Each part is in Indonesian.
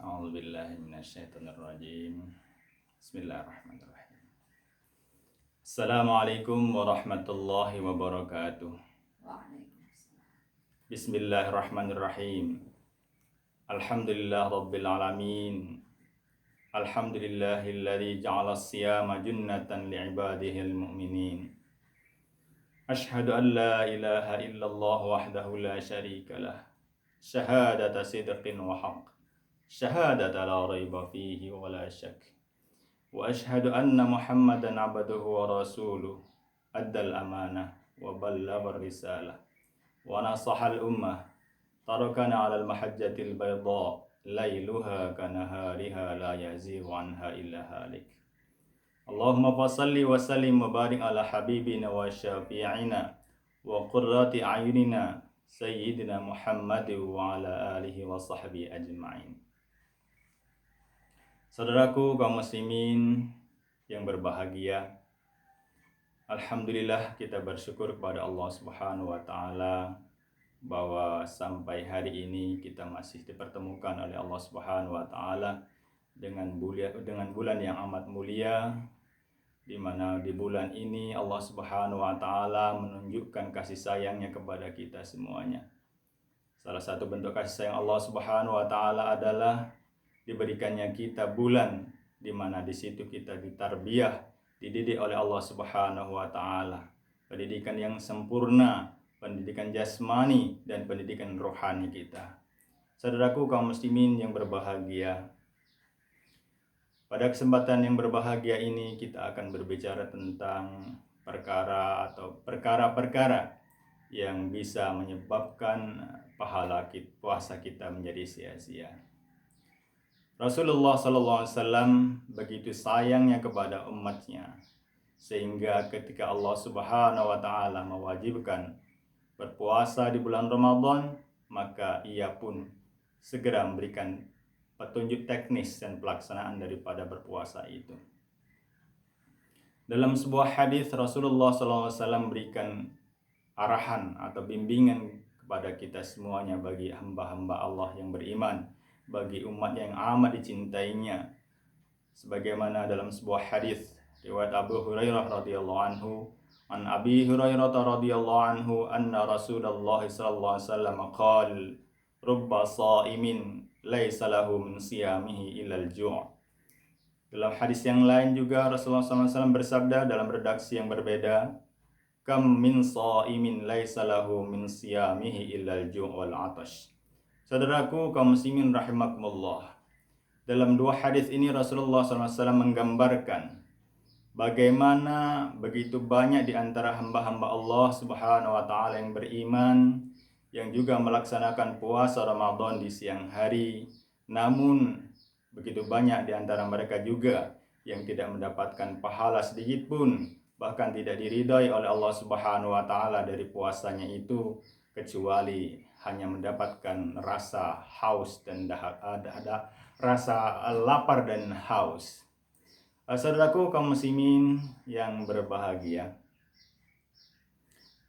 A'udzubillahi minasyaitonirrajim. Bismillahirrahmanirrahim. Assalamualaikum warahmatullahi wabarakatuh. Waalaikumsalam. Bismillahirrahmanirrahim. Alhamdulillah rabbil alamin. Alhamdulillahilladzi ja'ala as-siyama junnatan li'ibadihil mu'minin. Ashhadu an la ilaha illallah wahdahu la syarika lah. Syahadata sidqin wa haqq. Syahadata la raiba fihi wa la syak. Wa ashhadu anna Muhammadan abduhu wa rasuluh. Addal amanah wa ballagha risalah. Wa nasahal ummah. Tarakana 'alal mahajjatil bayda. Lailuha kanahariha la yazighu anha illa halik. Allahumma fasalli wa sallim wa barik ala habibina wa syafi'ina wa qurrati a'yunina Sayyidina Muhammad wa ala alihi wa sahbihi ajma'in. Saudaraku kaum muslimin yang berbahagia, alhamdulillah kita bersyukur kepada Allah Subhanahu wa taala bahwa sampai hari ini kita masih dipertemukan oleh Allah Subhanahu wa taala dengan bulan yang amat mulia, di mana di bulan ini Allah Subhanahu wa taala menunjukkan kasih sayangnya kepada kita semuanya. Salah satu bentuk kasih sayang Allah Subhanahu wa taala adalah diberikannya kita bulan di mana di situ kita ditarbiyah, dididik oleh Allah Subhanahu wa taala. Pendidikan yang sempurna, pendidikan jasmani dan pendidikan rohani kita. Saudaraku kaum muslimin yang berbahagia, pada kesempatan yang berbahagia ini kita akan berbicara tentang perkara-perkara yang bisa menyebabkan pahala puasa kita menjadi sia-sia. Rasulullah SAW begitu sayangnya kepada umatnya, sehingga ketika Allah Subhanahu wa taala mewajibkan berpuasa di bulan Ramadan, maka ia pun segera memberikan petunjuk teknis dan pelaksanaan daripada berpuasa itu. Dalam sebuah hadis Rasulullah SAW berikan arahan atau bimbingan kepada kita semuanya bagi hamba-hamba Allah yang beriman, bagi umat yang amat dicintainya, sebagaimana dalam sebuah hadis riwayat Abu Hurairah radhiyallahu anhu, an Abi Hurairah radhiyallahu anhu anna Rasulullah sallallahu alaihi wasallam qala rubba shaimin laisa lahu min siyamihi illal ju'. Dalam hadis yang lain juga Rasulullah SAW bersabda dalam redaksi yang berbeda, kam min shaimin laisa lahu min siyamihi illal ju' wal 'atash. Saudaraku kaum muslimin rahimakumullah, dalam dua hadis ini Rasulullah SAW menggambarkan bagaimana begitu banyak di antara hamba-hamba Allah Subhanahu wa taala yang beriman, yang juga melaksanakan puasa Ramadan di siang hari, namun begitu banyak di antara mereka juga yang tidak mendapatkan pahala sedikit pun, bahkan tidak diridhai oleh Allah Subhanahu wa taala dari puasanya itu, kecuali hanya mendapatkan rasa haus dan rasa lapar dan haus. Saudaraku kaum muslimin yang berbahagia,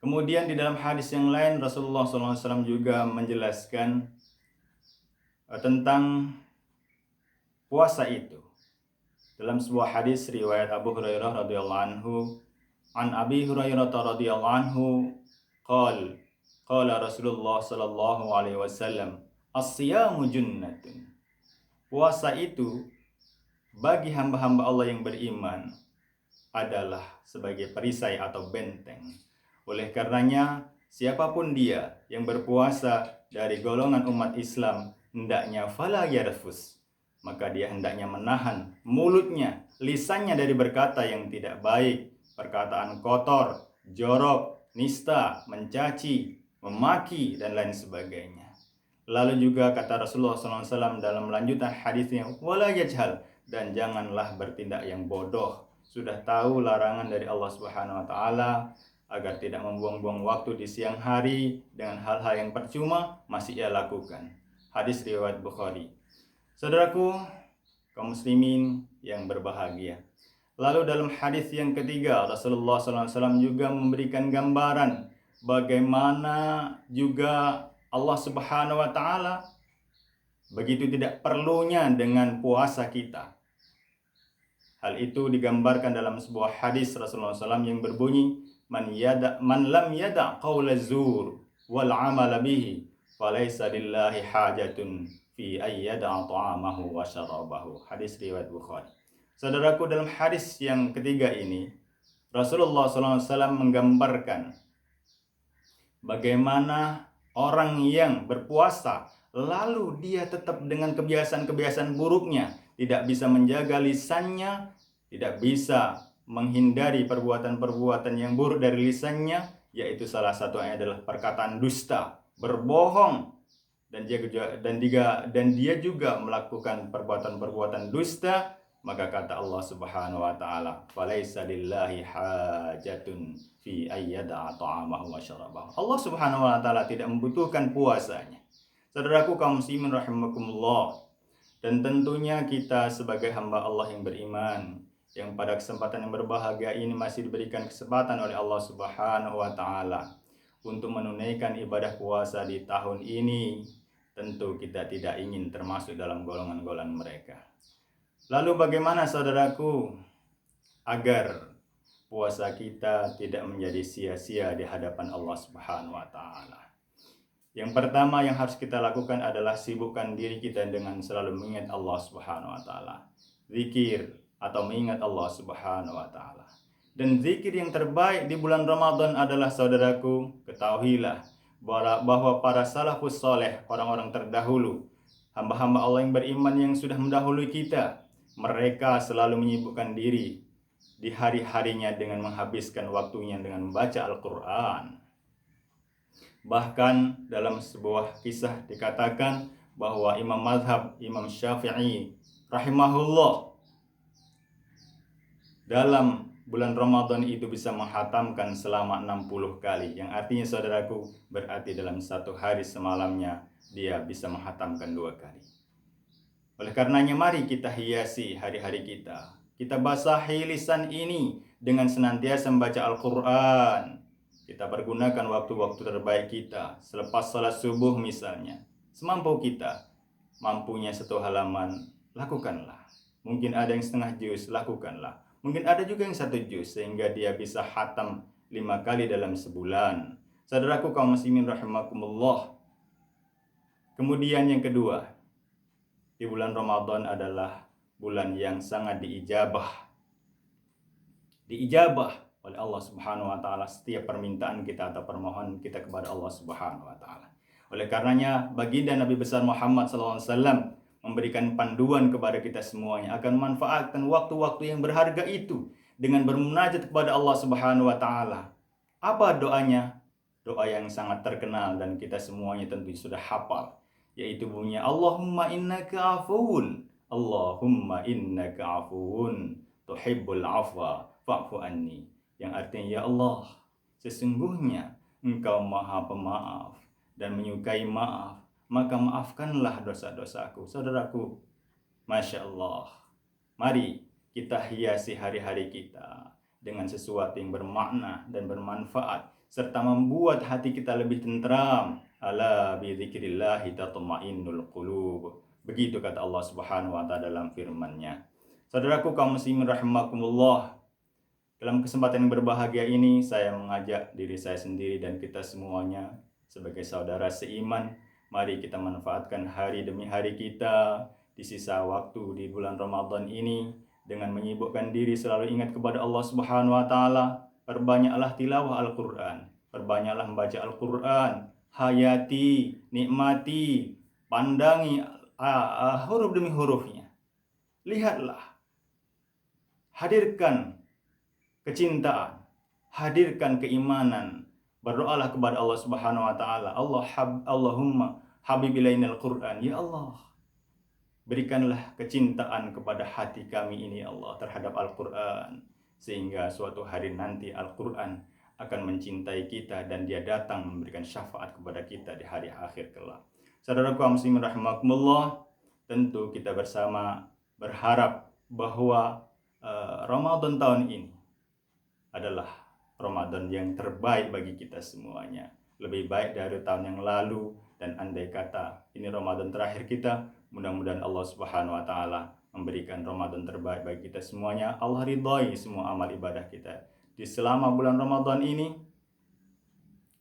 kemudian di dalam hadis yang lain Rasulullah SAW juga menjelaskan tentang puasa itu. Dalam sebuah hadis riwayat Abu Hurairah radhiyallahu anhu, an Abi Hurairah radhiyallahu anhu qala Rasulullah sallallahu alaihi wasallam, as-siyamu junnatun. Puasa itu bagi hamba-hamba Allah yang beriman adalah sebagai perisai atau benteng. Oleh karenanya, siapapun dia yang berpuasa dari golongan umat Islam, hendaknya fala yarfus, maka dia hendaknya menahan mulutnya, lisannya dari berkata yang tidak baik, perkataan kotor, jorok, nista, mencaci, memaki, dan lain sebagainya. Lalu juga kata Rasulullah SAW dalam lanjutan hadisnya, wala yajhal, dan janganlah bertindak yang bodoh. Sudah tahu larangan dari Allah Subhanahu wa taala agar tidak membuang-buang waktu di siang hari dengan hal-hal yang percuma, masih ia lakukan. Hadis riwayat Bukhari. Saudaraku kaum muslimin yang berbahagia, lalu dalam hadis yang ketiga Rasulullah SAW juga memberikan gambaran bagaimana juga Allah Subhanahu wa taala begitu tidak perlunya dengan puasa kita. Hal itu digambarkan dalam sebuah hadis Rasulullah SAW yang berbunyi, man lam yada' qawla zur wal amala bihi falaysa lillahi hajatun fi ayyada'a ta'amahu wa syarabahu. Hadis riwayat Bukhari. Saudaraku, dalam hadis yang ketiga ini Rasulullah SAW menggambarkan bagaimana orang yang berpuasa lalu dia tetap dengan kebiasaan-kebiasaan buruknya, tidak bisa menjaga lisannya, tidak bisa menghindari perbuatan-perbuatan yang buruk dari lisannya, yaitu salah satunya adalah perkataan dusta, berbohong, dan dia juga melakukan perbuatan-perbuatan dusta, maka kata Allah Subhanahu wa taala, "Falaisa lillahi hajatun fi ayyada'a ta'amahu wa syarabahu." Allah Subhanahu wa taala tidak membutuhkan puasanya. Saudaraku kaum muslimin rahimakumullah, dan tentunya kita sebagai hamba Allah yang beriman, yang pada kesempatan yang berbahagia ini masih diberikan kesempatan oleh Allah Subhanahu wa taala untuk menunaikan ibadah puasa di tahun ini, tentu kita tidak ingin termasuk dalam golongan-golongan mereka. Lalu bagaimana saudaraku agar puasa kita tidak menjadi sia-sia di hadapan Allah Subhanahu wa taala? Yang pertama yang harus kita lakukan adalah sibukkan diri kita dengan selalu mengingat Allah Subhanahu wa taala. Zikir atau mengingat Allah Subhanahu wa taala. Dan zikir yang terbaik di bulan Ramadan adalah, saudaraku, ketahuilah bahwa para salafus soleh, orang-orang terdahulu, hamba-hamba Allah yang beriman yang sudah mendahului kita, mereka selalu menyibukkan diri di hari-harinya dengan menghabiskan waktunya dengan membaca Al-Quran. Bahkan dalam sebuah kisah dikatakan bahwa Imam Mazhab Imam Syafi'i rahimahullah dalam bulan Ramadan itu bisa menghatamkan selama 60 kali. Yang artinya saudaraku, berarti dalam satu hari semalamnya dia bisa menghatamkan 2 kali. Oleh karenanya mari kita hiasi hari-hari kita. Kita basahi lisan ini dengan senantiasa membaca Al-Quran. Kita pergunakan waktu-waktu terbaik kita selepas salat subuh misalnya. Semampu kita, mampunya 1 halaman, lakukanlah. Mungkin ada yang setengah juz, lakukanlah. Mungkin ada juga yang 1 juz, sehingga dia bisa khatam 5 kali dalam sebulan. Saudaraku kaum muslimin rahimakumullah. Kemudian yang kedua, di bulan Ramadan adalah bulan yang sangat diijabah oleh Allah Subhanahu wa taala setiap permintaan kita atau permohonan kita kepada Allah Subhanahu wa taala. Oleh karenanya baginda Nabi besar Muhammad SAW memberikan panduan kepada kita semuanya akan memanfaatkan waktu-waktu yang berharga itu dengan bermunajat kepada Allah Subhanahu wa taala. Apa doanya? Doa yang sangat terkenal dan kita semuanya tentu sudah hafal, yaitu bunyinya Allahumma innaka afuwun, Allahumma innaka afuwun tuhibbul afwa fa'fu anni. Yang artinya, ya Allah, sesungguhnya Engkau Maha Pemaaf dan menyukai maaf, maka maafkanlah dosa-dosaku. Saudaraku, Masya Allah, mari kita hiasi hari-hari kita dengan sesuatu yang bermakna dan bermanfaat, serta membuat hati kita lebih tentram. Ala bi dzikrillahi tatma'innul qulub. Begitu kata Allah Subhanahu wa taala dalam firman-Nya. Saudaraku kaum muslimin rahimakumullah, dalam kesempatan yang berbahagia ini saya mengajak diri saya sendiri dan kita semuanya sebagai saudara seiman, mari kita manfaatkan hari demi hari kita di sisa waktu di bulan Ramadan ini dengan menyibukkan diri selalu ingat kepada Allah Subhanahu wa taala. Perbanyaklah tilawah Al-Qur'an, perbanyaklah membaca Al-Qur'an, hayati, nikmati, pandangi huruf demi hurufnya. Lihatlah, hadirkan kecintaan, hadirkan keimanan, berdoalah kepada Allah Subhanahu wa taala. Allahumma habib ilainal Qur'an, ya Allah, berikanlah kecintaan kepada hati kami ini, Allah, terhadap Al-Qur'an, sehingga suatu hari nanti Al-Qur'an akan mencintai kita dan dia datang memberikan syafaat kepada kita di hari akhir kelak. Saudaraku muslimin rahimakumullah, tentu kita bersama berharap bahwa Ramadan tahun ini adalah Ramadan yang terbaik bagi kita semuanya. Lebih baik dari tahun yang lalu, dan andai kata ini Ramadan terakhir kita, Mudah-mudahan Allah Subhanahu wa taala memberikan Ramadan terbaik bagi kita semuanya. Allah ridhoi semua amal ibadah kita di selama bulan Ramadan ini,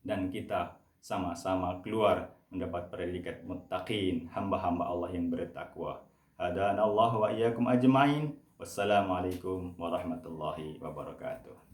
dan kita sama-sama keluar mendapat predikat muttaqin, hamba-hamba Allah yang bertakwa. Hadanallahu wa iyyakum ajmain. Wassalamualaikum warahmatullahi wabarakatuh.